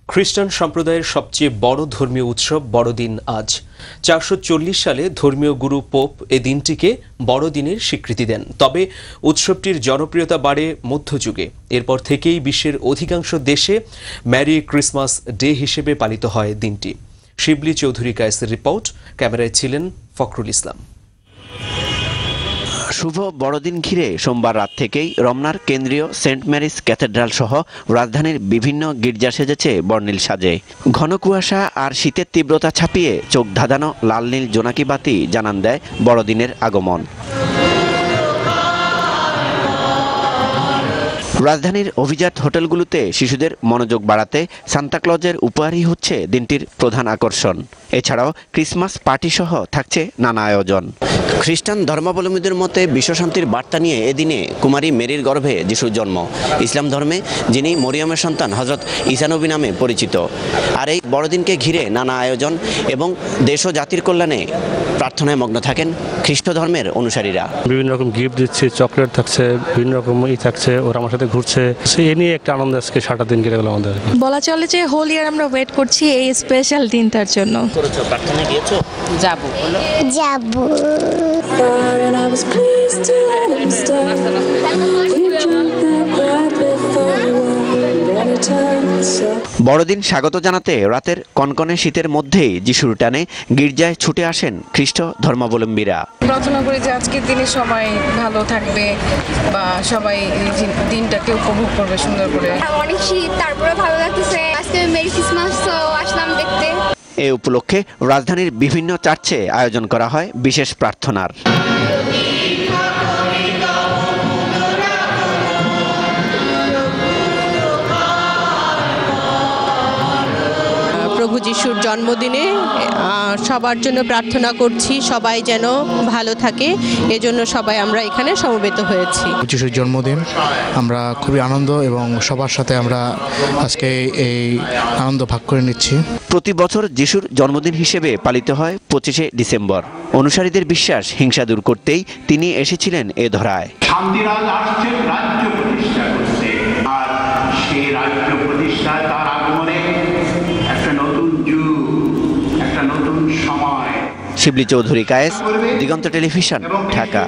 খ্রিস্টান সম্প্রদায়ের সবচেয়ে বড় ধর্মীয় উৎসব বড়দিন আজ ৪৪০ সালে ধর্মীয় গুরু পোপ এ দিনটিকে বড়দিনের স্বীকৃতি দেন। তবে উৎসবটির জনপ্রিয়তা বাড়ে মধ্যযুগে। এরপর থেকেই বিশ্বের অধিকাংশ দেশে ম্যারি ক্রিসমাস ডে হিসেবে পালিত হয় দিনটি। শিবলি চৌধুরী কায়েসের রিপোর্ট, ক্যামেরায় ছিলেন ফখরুল ইসলাম। শুভ বড়দিন ঘিরে সোমবার রাত থেকেই রমনার কেন্দ্রীয় সেন্ট ম্যারিস ক্যাথেড্রাল সহ রাজধানীর বিভিন্ন গির্জা সেজেছে বর্ণিল সাজে। ঘন কুয়াশা আর শীতের তীব্রতা ছাপিয়ে চোখ ধাঁধানো লাল নীল জোনাকি বাতি জানান দেয় বড়দিনের আগমন। রাজধানীর অভিজাত হোটেলগুলোতে শিশুদের মনোযোগ বাড়াতে সান্তাক্লজের উপহারই হচ্ছে দিনটির প্রধান আকর্ষণ। এছাড়াও ক্রিসমাস পার্টি সহ থাকছে নানা আয়োজন। খ্রিস্টান ধর্মাবলম্বীদের মতে বিশ্বশান্তির বার্তা নিয়ে এদিনে কুমারী মেরির গর্ভে যিশুর জন্ম। ইসলাম ধর্মে যিনি মরিয়মের সন্তান হজরত ঈসা নবী নামে পরিচিত। আর এই বড়দিনকে ঘিরে নানা আয়োজন এবং দেশ ও জাতির কল্যাণে প্রার্থনায় মগ্ন থাকেন খ্রিস্ট ধর্মের অনুসারীরা। বিভিন্ন রকম গিফট দিচ্ছে, চকলেট থাকছে, বিভিন্ন রকম থাকছে, ওরা আমার সাথে ঘুরছে। এ নিয়ে একটা আনন্দ আজকে সারাটা দিন কেটে গেল আমাদের। বলা চলে যে হোল ইয়ার আমরা ওয়েট করছি এই স্পেশাল দিনটার জন্য। প্রার্থনা গিয়েছো? যাবো। বড়দিন স্বাগত জানাতে রাতের কনকনে শীতের মধ্যেই যিশুর টানে গির্জায় ছুটে আসেন খ্রিস্ট ধর্মাবলম্বীরা। প্রার্থনা করি যে আজকের দিনে সবাই ভালো থাকবে বা সবাই দিনটাকে উপভোগ করবে সুন্দর করে। অনেক শীত, তারপরে ভালো লাগতেছে। আজকে মেরি ক্রিসমাস, আসলাম দেখতে। এ উপলক্ষে রাজধানীর বিভিন্ন চার্চে আয়োজন করা হয় বিশেষ প্রার্থনার। প্রভু যিশুর জন্মদিনে সবার জন্য প্রার্থনা করছি, সবাই যেন ভালো থাকে, এজন্য সবাই আমরা এখানে সমবেত হয়েছি। যিশুর জন্মদিন, আমরা খুবই আনন্দ এবং সবার সাথে আমরা আজকে এই আনন্দ ভাগ করে নিচ্ছি। প্রতি বছর যিশুর জন্মদিন হিসেবে পালিত হয় 25শে ডিসেম্বর। অনুসারীদের বিশ্বাস হিংসা দূর করতেই তিনি এসেছিলেন এ ধরায়। শান্তিরাজ আসছেন রাজ্য প্রতিষ্ঠা করতে, আর সেই রাজ্য প্রতিষ্ঠায় তার আগমনে একটা নতুন যুগ, একটা নতুন সময়। শিবলি চৌধুরী কায়েস, দিগন্ত টেলিভিশন, ঢাকা।